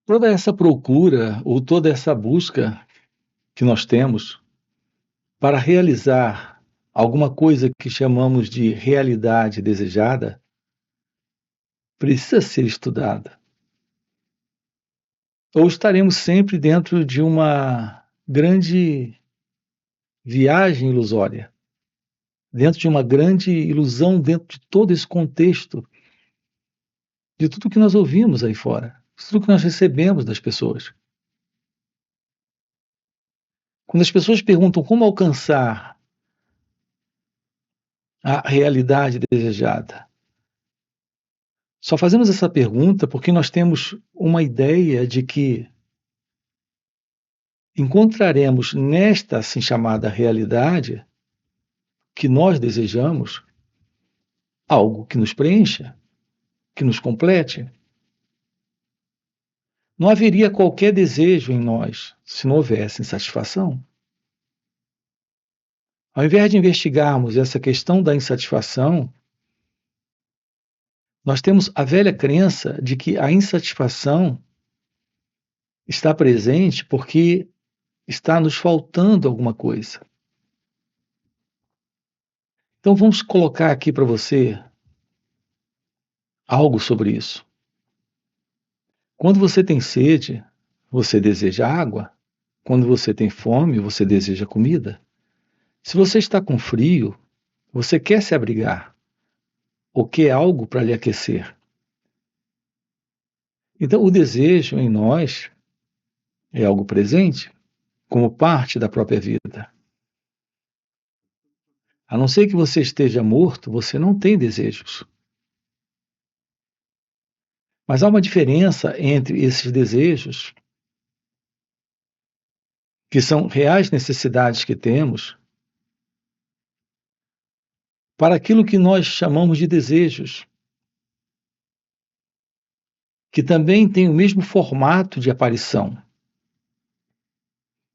Toda essa procura ou toda essa busca que nós temos para realizar alguma coisa que chamamos de realidade desejada, precisa ser estudada. Ou estaremos sempre dentro de uma grande viagem ilusória, dentro de uma grande ilusão, dentro de todo esse contexto, de tudo que nós ouvimos aí fora, de tudo que nós recebemos das pessoas. Quando as pessoas perguntam como alcançar a realidade desejada, só fazemos essa pergunta porque nós temos uma ideia de que encontraremos nesta assim chamada realidade que nós desejamos algo que nos preencha, que nos complete. Não haveria qualquer desejo em nós se não houvesse insatisfação. Ao invés de investigarmos essa questão da insatisfação, nós temos a velha crença de que a insatisfação está presente porque está nos faltando alguma coisa. Então vamos colocar aqui para você algo sobre isso. Quando você tem sede, você deseja água. Quando você tem fome, você deseja comida. Se você está com frio, você quer se abrigar ou quer algo para lhe aquecer. Então, o desejo em nós é algo presente, como parte da própria vida. A não ser que você esteja morto, você não tem desejos. Mas há uma diferença entre esses desejos, que são reais necessidades que temos, para aquilo que nós chamamos de desejos, que também tem o mesmo formato de aparição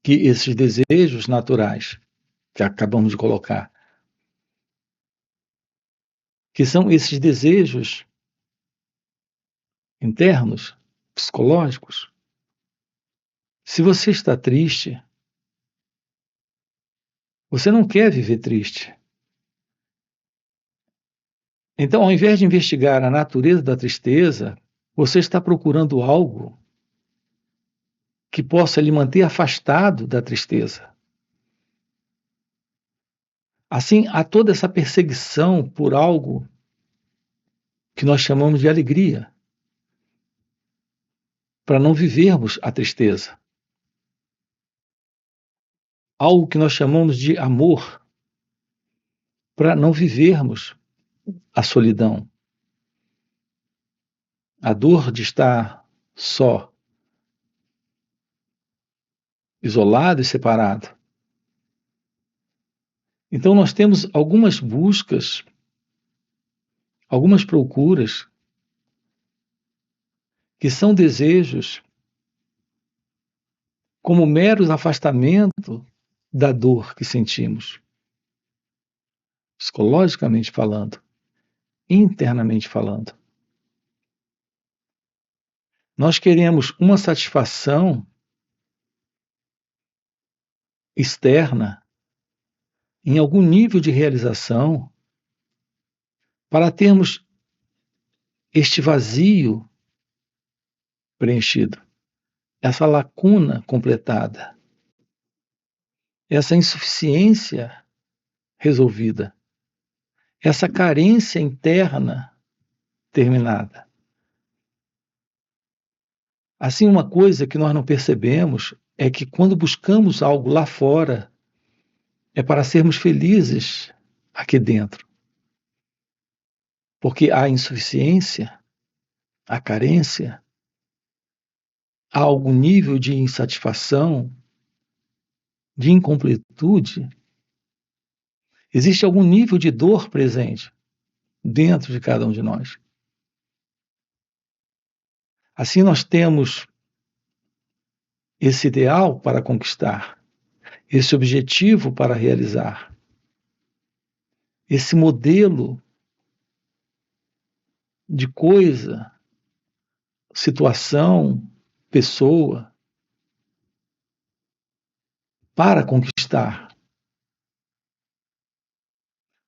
que esses desejos naturais que acabamos de colocar, que são esses desejos internos, psicológicos. Se você está triste, você não quer viver triste. Então, ao invés de investigar a natureza da tristeza, você está procurando algo que possa lhe manter afastado da tristeza. Assim, há toda essa perseguição por algo que nós chamamos de alegria, para não vivermos a tristeza. Algo que nós chamamos de amor, para não vivermos a solidão, a dor de estar só, isolado e separado. Então, nós temos algumas buscas, algumas procuras, que são desejos como meros afastamento da dor que sentimos, psicologicamente falando, internamente falando. Nós queremos uma satisfação externa, em algum nível de realização, para termos este vazio preenchido, essa lacuna completada, essa insuficiência resolvida, essa carência interna terminada. Assim, uma coisa que nós não percebemos é que quando buscamos algo lá fora, é para sermos felizes aqui dentro. Porque há insuficiência, há carência, há algum nível de insatisfação, de incompletude, existe algum nível de dor presente dentro de cada um de nós. Assim, nós temos esse ideal para conquistar, esse objetivo para realizar, esse modelo de coisa, situação, pessoa para conquistar,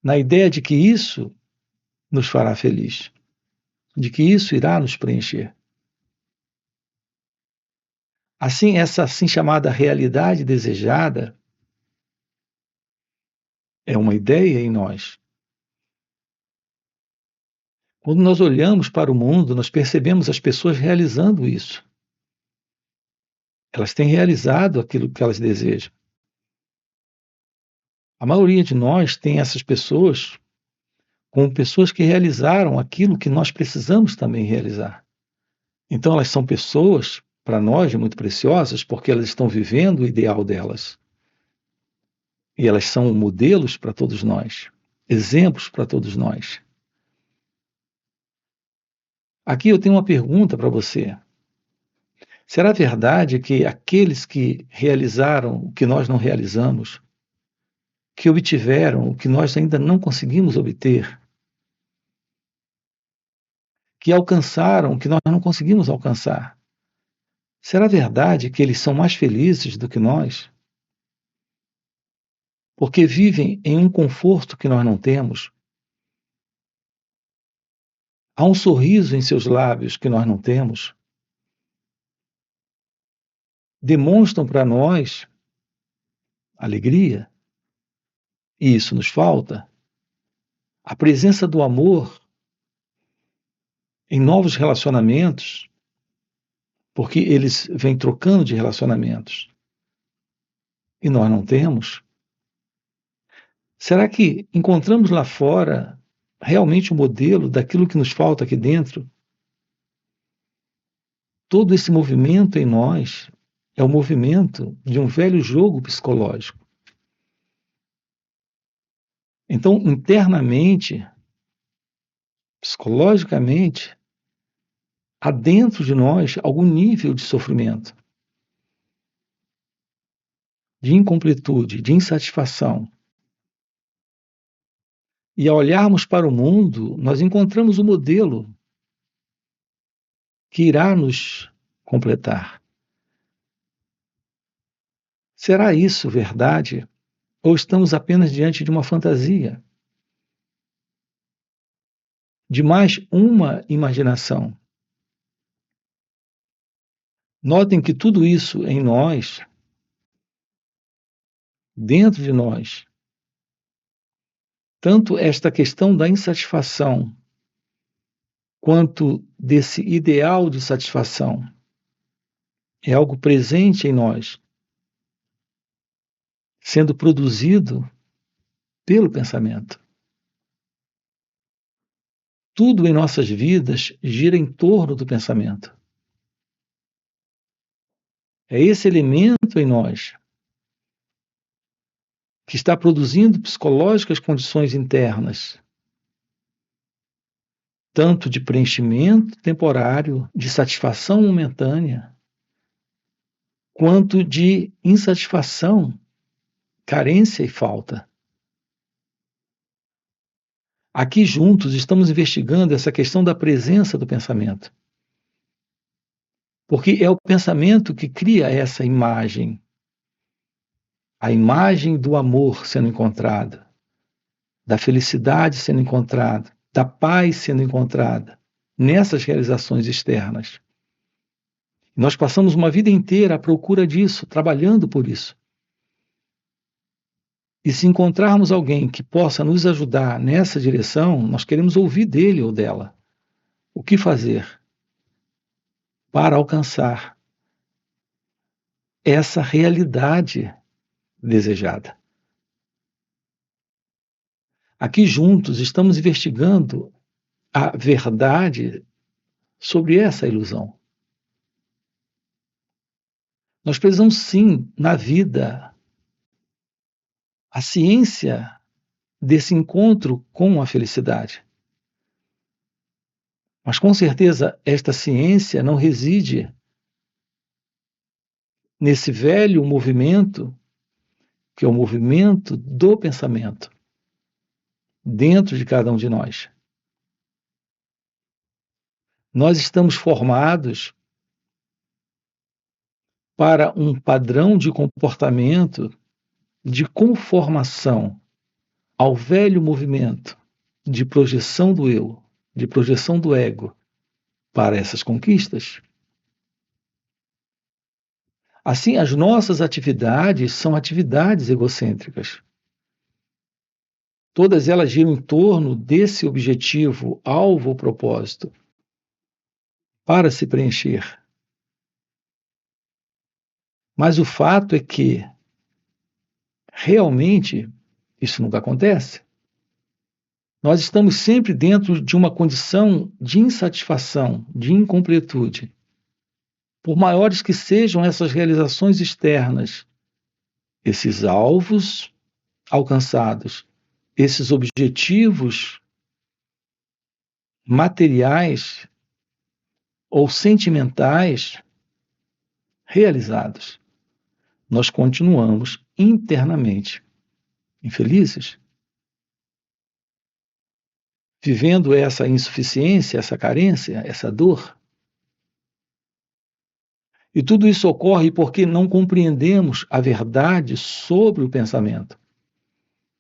na ideia de que isso nos fará feliz, de que isso irá nos preencher. Assim, essa assim chamada realidade desejada é uma ideia em nós. Quando nós olhamos para o mundo, nós percebemos as pessoas realizando isso. Elas têm realizado aquilo que elas desejam. A maioria de nós tem essas pessoas como pessoas que realizaram aquilo que nós precisamos também realizar. Então, elas são pessoas, para nós, muito preciosas, porque elas estão vivendo o ideal delas. E elas são modelos para todos nós, exemplos para todos nós. Aqui eu tenho uma pergunta para você. Será verdade que aqueles que realizaram o que nós não realizamos, que obtiveram o que nós ainda não conseguimos obter, que alcançaram o que nós não conseguimos alcançar, será verdade que eles são mais felizes do que nós? Porque vivem em um conforto que nós não temos? Há um sorriso em seus lábios que nós não temos? Demonstram para nós alegria? E isso nos falta? A presença do amor em novos relacionamentos, porque eles vêm trocando de relacionamentos e nós não temos? Será que encontramos lá fora realmente o modelo daquilo que nos falta aqui dentro? Todo esse movimento em nós é o movimento de um velho jogo psicológico. Então, internamente, psicologicamente, há dentro de nós algum nível de sofrimento, de incompletude, de insatisfação. E ao olharmos para o mundo, nós encontramos o modelo que irá nos completar. Será isso verdade? Ou estamos apenas diante de uma fantasia? De mais uma imaginação? Notem que tudo isso em nós, dentro de nós, tanto esta questão da insatisfação, quanto desse ideal de satisfação, é algo presente em nós, sendo produzido pelo pensamento. Tudo em nossas vidas gira em torno do pensamento. É esse elemento em nós que está produzindo psicológicas condições internas, tanto de preenchimento temporário, de satisfação momentânea, quanto de insatisfação, carência e falta. Aqui juntos estamos investigando essa questão da presença do pensamento. Porque é o pensamento que cria essa imagem, a imagem do amor sendo encontrada, da felicidade sendo encontrada, da paz sendo encontrada nessas realizações externas. Nós passamos uma vida inteira à procura disso, trabalhando por isso. E se encontrarmos alguém que possa nos ajudar nessa direção, nós queremos ouvir dele ou dela. O que fazer para alcançar essa realidade desejada? Aqui juntos estamos investigando a verdade sobre essa ilusão. Nós precisamos sim, na vida, a ciência desse encontro com a felicidade. Mas com certeza esta ciência não reside nesse velho movimento, que é o movimento do pensamento, dentro de cada um de nós. Nós estamos formados para um padrão de comportamento de conformação ao velho movimento de projeção do eu, de projeção do ego para essas conquistas. Assim, as nossas atividades são atividades egocêntricas. Todas elas giram em torno desse objetivo, alvo ou propósito, para se preencher. Mas o fato é que, realmente, isso nunca acontece. Nós estamos sempre dentro de uma condição de insatisfação, de incompletude. Por maiores que sejam essas realizações externas, esses alvos alcançados, esses objetivos materiais ou sentimentais realizados, nós continuamos internamente infelizes, vivendo essa insuficiência, essa carência, essa dor. E tudo isso ocorre porque não compreendemos a verdade sobre o pensamento.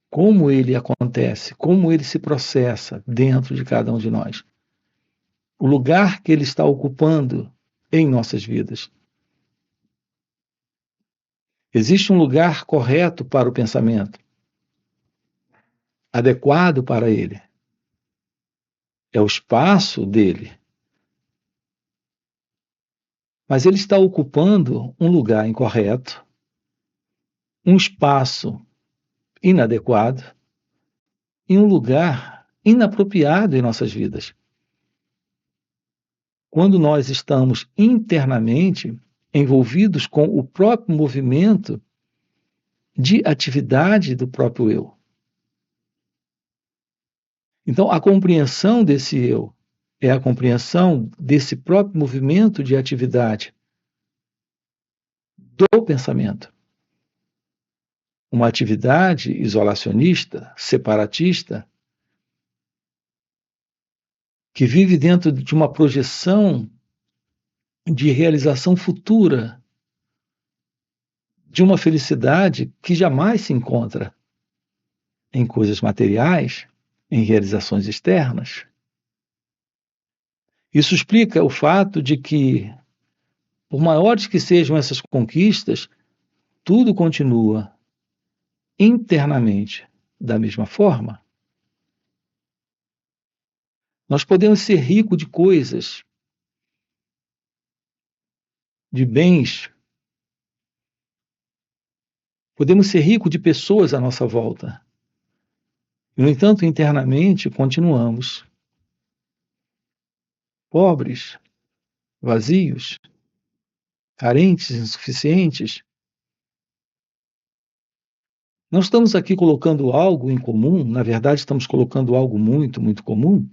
Como ele acontece, como ele se processa dentro de cada um de nós. O lugar que ele está ocupando em nossas vidas. Existe um lugar correto para o pensamento, adequado para ele. É o espaço dele. Mas ele está ocupando um lugar incorreto, um espaço inadequado e um lugar inapropriado em nossas vidas. Quando nós estamos internamente envolvidos com o próprio movimento de atividade do próprio eu. Então, a compreensão desse eu é a compreensão desse próprio movimento de atividade do pensamento. Uma atividade isolacionista, separatista, que vive dentro de uma projeção de realização futura, de uma felicidade que jamais se encontra em coisas materiais, em realizações externas. Isso explica o fato de que, por maiores que sejam essas conquistas, tudo continua internamente da mesma forma. Nós podemos ser ricos de coisas, de bens, podemos ser ricos de pessoas à nossa volta. E, no entanto, internamente continuamos pobres, vazios, carentes, insuficientes. Não estamos aqui colocando algo em comum, na verdade, estamos colocando algo muito, muito comum.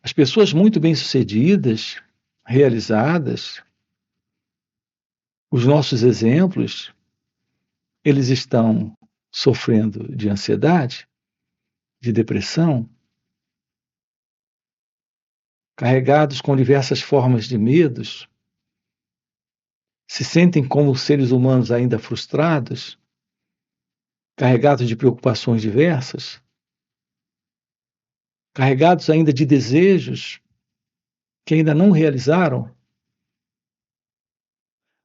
As pessoas muito bem-sucedidas, realizadas, os nossos exemplos, eles estão sofrendo de ansiedade, de depressão, carregados com diversas formas de medos, se sentem como seres humanos ainda frustrados, carregados de preocupações diversas, carregados ainda de desejos que ainda não realizaram.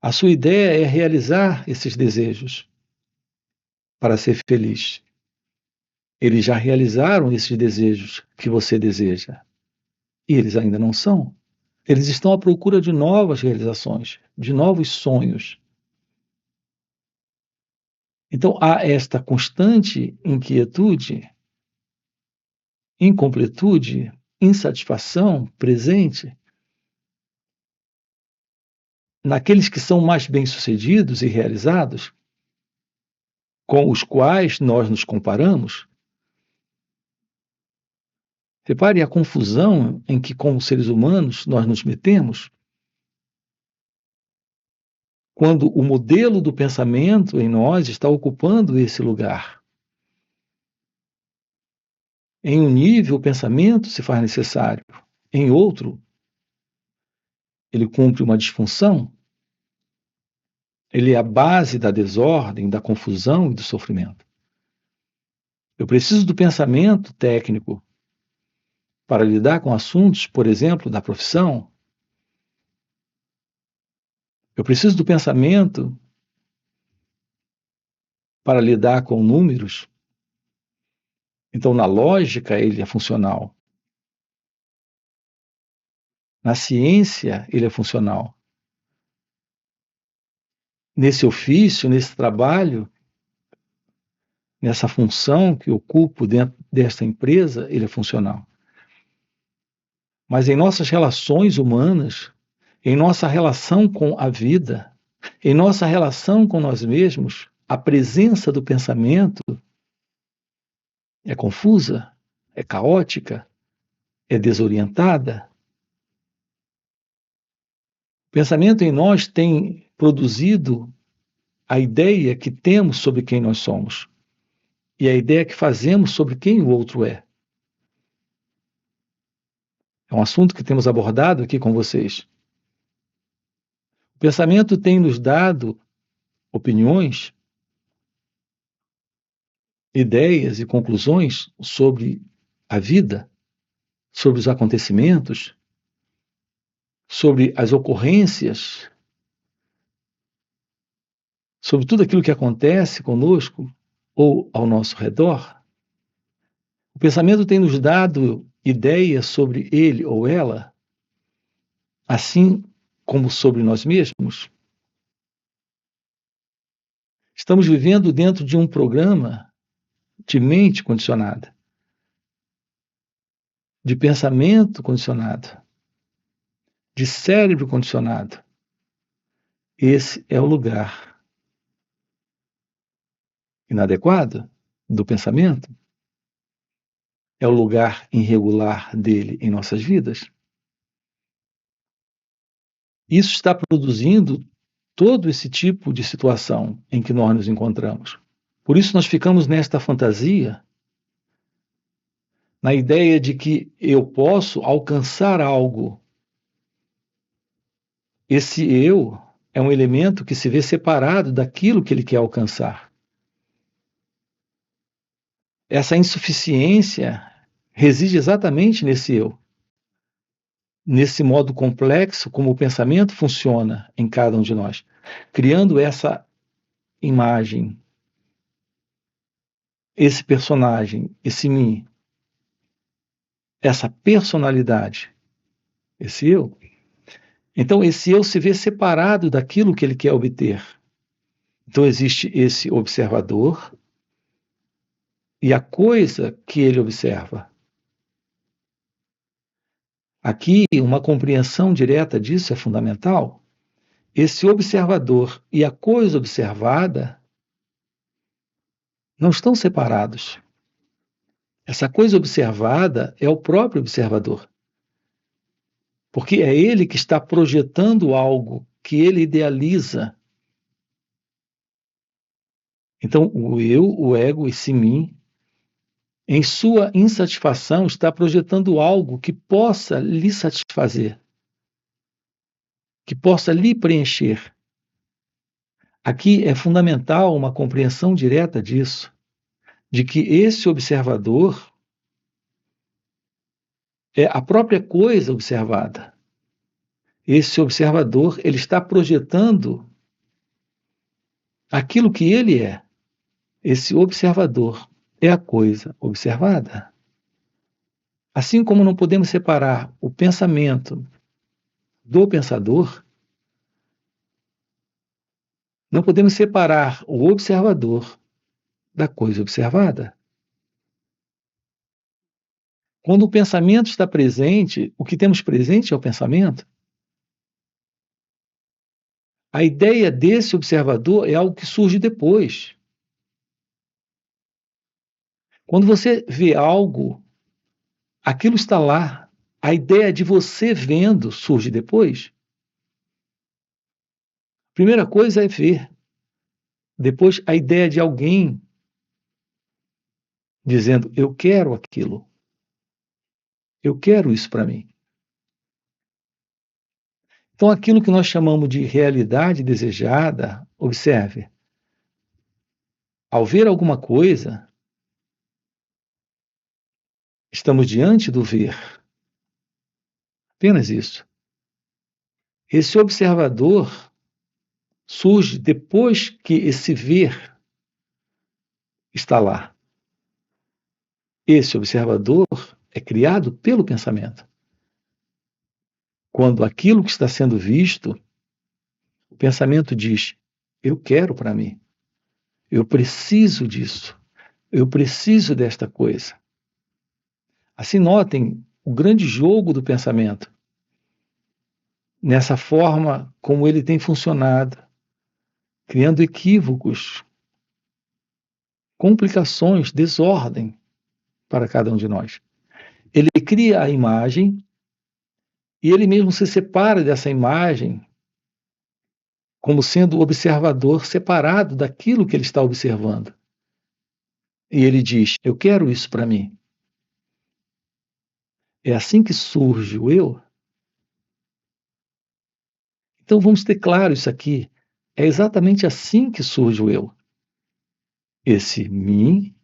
A sua ideia é realizar esses desejos para ser feliz. Eles já realizaram esses desejos que você deseja. E eles ainda não são. Eles estão à procura de novas realizações, de novos sonhos. Então há esta constante inquietude, incompletude, insatisfação presente naqueles que são mais bem-sucedidos e realizados, com os quais nós nos comparamos. Repare a confusão em que, como seres humanos, nós nos metemos quando o modelo do pensamento em nós está ocupando esse lugar. Em um nível, o pensamento se faz necessário. Em outro, ele cumpre uma disfunção. Ele é a base da desordem, da confusão e do sofrimento. Eu preciso do pensamento técnico para lidar com assuntos, por exemplo, da profissão. Eu preciso do pensamento para lidar com números. Então, na lógica, ele é funcional. Na ciência, ele é funcional. Nesse ofício, nesse trabalho, nessa função que ocupo dentro desta empresa, ele é funcional. Mas em nossas relações humanas, em nossa relação com a vida, em nossa relação com nós mesmos, a presença do pensamento é confusa, é caótica, é desorientada. O pensamento em nós tem produzido a ideia que temos sobre quem nós somos e a ideia que fazemos sobre quem o outro é. É um assunto que temos abordado aqui com vocês. O pensamento tem nos dado opiniões, ideias e conclusões sobre a vida, sobre os acontecimentos, sobre as ocorrências, sobre tudo aquilo que acontece conosco ou ao nosso redor. O pensamento tem nos dado ideias sobre ele ou ela, assim como sobre nós mesmos. Estamos vivendo dentro de um programa de mente condicionada, de pensamento condicionado, de cérebro condicionado. Esse é o lugar inadequado do pensamento, é o lugar irregular dele em nossas vidas. Isso está produzindo todo esse tipo de situação em que nós nos encontramos. Por isso nós ficamos nesta fantasia, na ideia de que eu posso alcançar algo. Esse eu é um elemento que se vê separado daquilo que ele quer alcançar. Essa insuficiência reside exatamente nesse eu, nesse modo complexo como o pensamento funciona em cada um de nós, criando essa imagem, esse personagem, esse mim, essa personalidade, esse eu. Então, esse eu se vê separado daquilo que ele quer obter. Então, existe esse observador e a coisa que ele observa. Aqui, uma compreensão direta disso é fundamental. Esse observador e a coisa observada não estão separados. Essa coisa observada é o próprio observador. Porque é ele que está projetando algo que ele idealiza. Então, o eu, o ego, esse mim, em sua insatisfação, está projetando algo que possa lhe satisfazer, que possa lhe preencher. Aqui é fundamental uma compreensão direta disso, de que esse observador é a própria coisa observada. Esse observador, ele está projetando aquilo que ele é. Esse observador é a coisa observada. Assim como não podemos separar o pensamento do pensador, não podemos separar o observador da coisa observada. Quando o pensamento está presente, o que temos presente é o pensamento. A ideia desse observador é algo que surge depois. Quando você vê algo, aquilo está lá. A ideia de você vendo surge depois. A primeira coisa é ver. Depois, a ideia de alguém dizendo: eu quero aquilo. Eu quero isso para mim. Então, aquilo que nós chamamos de realidade desejada, Observe, ao ver alguma coisa, estamos diante do ver. Apenas isso. Esse observador surge depois que esse ver está lá. Esse observador é criado pelo pensamento. Quando aquilo que está sendo visto, o pensamento diz: eu quero para mim, eu preciso disso, eu preciso desta coisa. Assim, notem o grande jogo do pensamento, nessa forma como ele tem funcionado, criando equívocos, complicações, desordem para cada um de nós. Ele cria a imagem e ele mesmo se separa dessa imagem como sendo o observador separado daquilo que ele está observando. E ele diz: eu quero isso para mim. É assim que surge o eu. Então vamos ter claro isso aqui. É exatamente assim que surge o eu. Esse mim,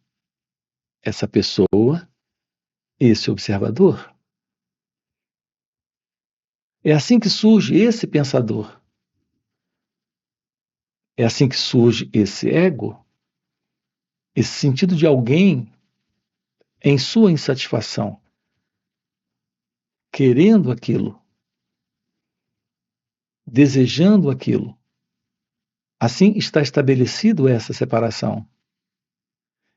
essa pessoa, esse observador. É assim que surge esse pensador. É assim que surge esse ego, esse sentido de alguém em sua insatisfação, querendo aquilo, desejando aquilo. Assim está estabelecido essa separação.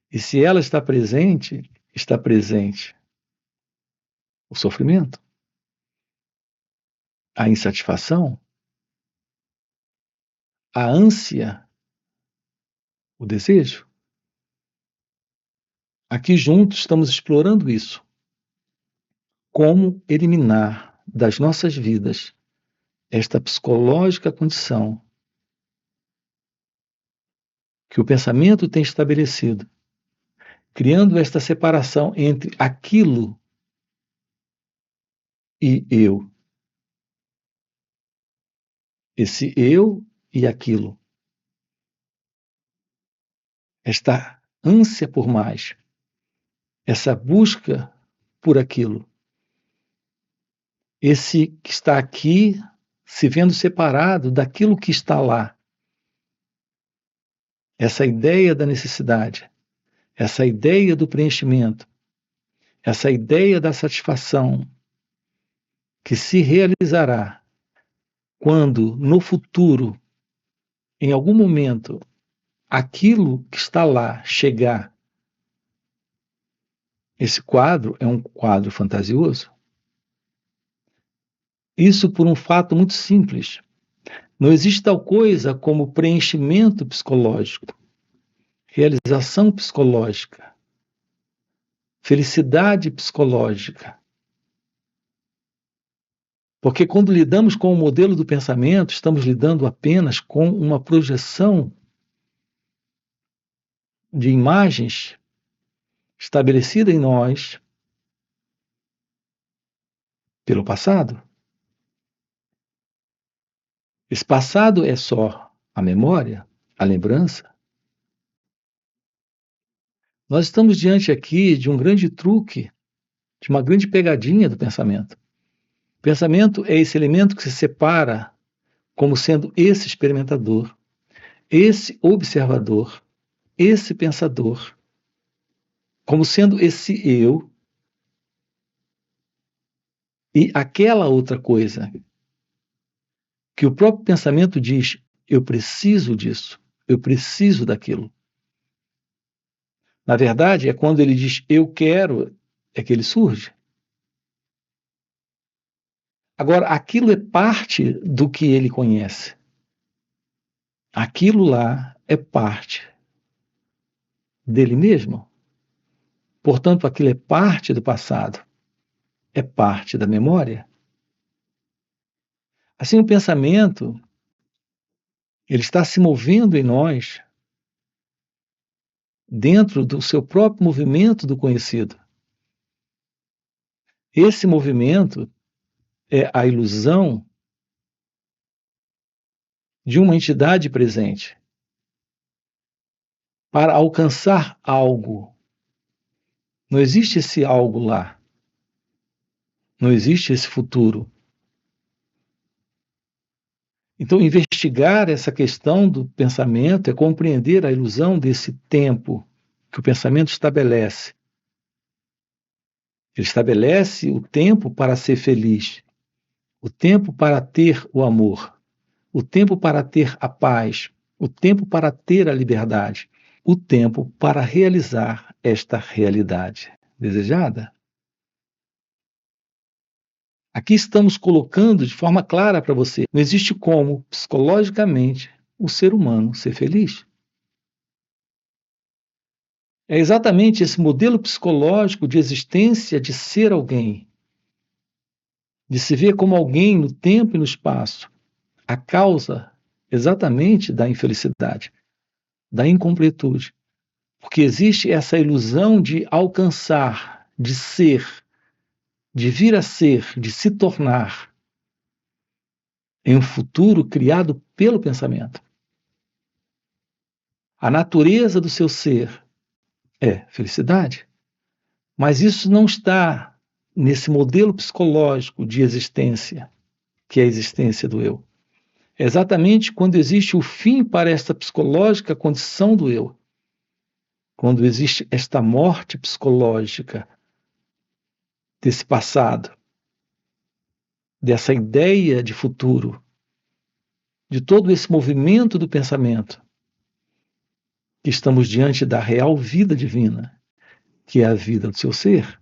E se ela está presente o sofrimento, a insatisfação, a ânsia, o desejo. Aqui juntos estamos explorando isso. Como eliminar das nossas vidas esta psicológica condição que o pensamento tem estabelecido, criando esta separação entre aquilo e eu. Esse eu e aquilo. Esta ânsia por mais. Essa busca por aquilo. Esse que está aqui se vendo separado daquilo que está lá. Essa ideia da necessidade, essa ideia do preenchimento, essa ideia da satisfação que se realizará quando, no futuro, em algum momento, aquilo que está lá chegar. Esse quadro é um quadro fantasioso. Isso por um fato muito simples. Não existe tal coisa como preenchimento psicológico, realização psicológica, felicidade psicológica. Porque quando lidamos com o modelo do pensamento, estamos lidando apenas com uma projeção de imagens estabelecida em nós pelo passado. Esse passado é só a memória, a lembrança. Nós estamos diante aqui de um grande truque, de uma grande pegadinha do pensamento. O pensamento é esse elemento que se separa como sendo esse experimentador, esse observador, esse pensador, como sendo esse eu e aquela outra coisa que o próprio pensamento diz: eu preciso disso, eu preciso daquilo. Na verdade, é quando ele diz eu quero, é que ele surge. Agora, aquilo é parte do que ele conhece. Aquilo lá é parte dele mesmo. Portanto, aquilo é parte do passado, é parte da memória. Assim, o pensamento, ele está se movendo em nós dentro do seu próprio movimento do conhecido. Esse movimento é a ilusão de uma entidade presente para alcançar algo. Não existe esse algo lá. Não existe esse futuro. Então, investigar essa questão do pensamento é compreender a ilusão desse tempo que o pensamento estabelece. Ele estabelece o tempo para ser feliz, o tempo para ter o amor, o tempo para ter a paz, o tempo para ter a liberdade, o tempo para realizar esta realidade desejada. Aqui estamos colocando de forma clara para você: não existe como, psicologicamente, o ser humano ser feliz. É exatamente esse modelo psicológico de existência de ser alguém, de se ver como alguém no tempo e no espaço, a causa exatamente da infelicidade, da incompletude. Porque existe essa ilusão de alcançar, de ser, de vir a ser, de se tornar em um futuro criado pelo pensamento. A natureza do seu ser é felicidade, mas isso não está nesse modelo psicológico de existência, que é a existência do eu. É exatamente quando existe o fim para esta psicológica condição do eu, quando existe esta morte psicológica desse passado, dessa ideia de futuro, de todo esse movimento do pensamento, que estamos diante da real vida divina, que é a vida do seu ser.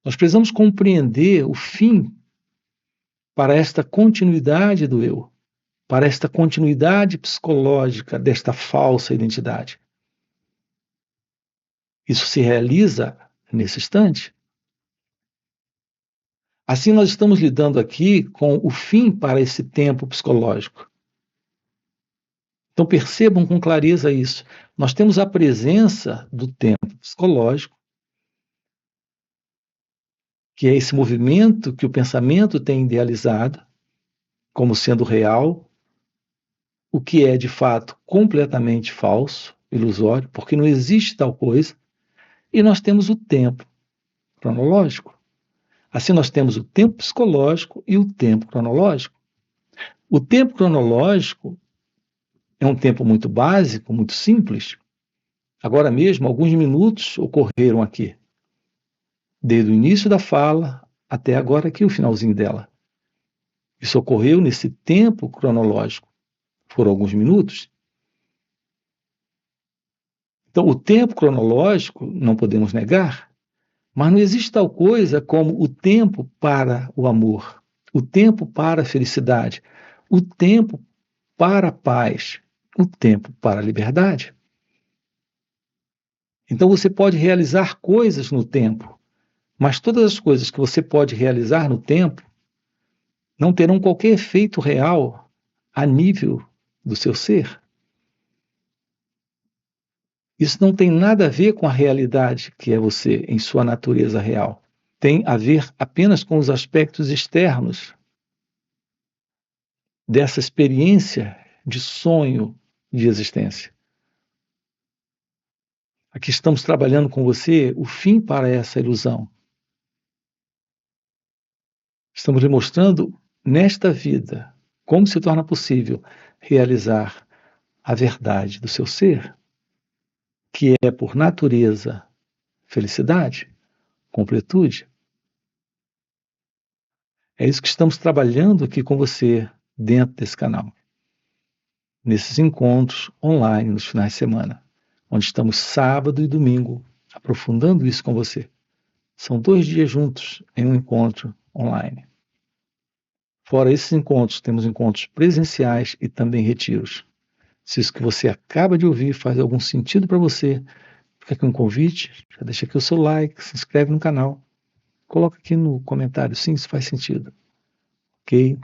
Nós precisamos compreender o fim para esta continuidade do eu, para esta continuidade psicológica desta falsa identidade. Isso se realiza nesse instante. Assim, nós estamos lidando aqui com o fim para esse tempo psicológico. Então, percebam com clareza isso. Nós temos a presença do tempo psicológico, que é esse movimento que o pensamento tem idealizado como sendo real, o que é de fato completamente falso, ilusório, porque não existe tal coisa, e nós temos o tempo cronológico. Assim, nós temos o tempo psicológico e o tempo cronológico. O tempo cronológico é um tempo muito básico, muito simples. Agora mesmo, alguns minutos ocorreram aqui, desde o início da fala até agora aqui o finalzinho dela. Isso ocorreu nesse tempo cronológico. Foram alguns minutos. Então, o tempo cronológico não podemos negar, mas não existe tal coisa como o tempo para o amor, o tempo para a felicidade, o tempo para a paz, o tempo para a liberdade. Então, você pode realizar coisas no tempo, mas todas as coisas que você pode realizar no tempo não terão qualquer efeito real a nível do seu ser. Isso não tem nada a ver com a realidade que é você em sua natureza real. Tem a ver apenas com os aspectos externos dessa experiência de sonho de existência. Aqui estamos trabalhando com você o fim para essa ilusão. Estamos lhe mostrando nesta vida como se torna possível realizar a verdade do seu ser, que é por natureza felicidade, completude. É isso que estamos trabalhando aqui com você dentro desse canal, nesses encontros online nos finais de semana, onde estamos sábado e domingo aprofundando isso com você. São 2 dias juntos em um encontro online. Fora esses encontros, temos encontros presenciais e também retiros. Se isso que você acaba de ouvir faz algum sentido para você, fica aqui um convite, já deixa aqui o seu like, se inscreve no canal, coloca aqui no comentário sim, isso faz sentido. Ok?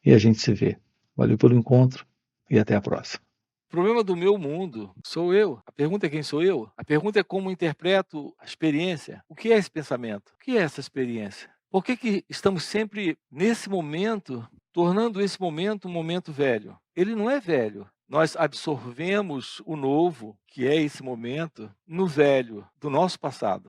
E a gente se vê. Valeu pelo encontro e até a próxima. O problema do meu mundo sou eu. A pergunta é quem sou eu? A pergunta é como interpreto a experiência. O que é esse pensamento? O que é essa experiência? Por que estamos sempre nesse momento tornando esse momento um momento velho. Ele não é velho. Nós absorvemos o novo, que é esse momento, no velho do nosso passado.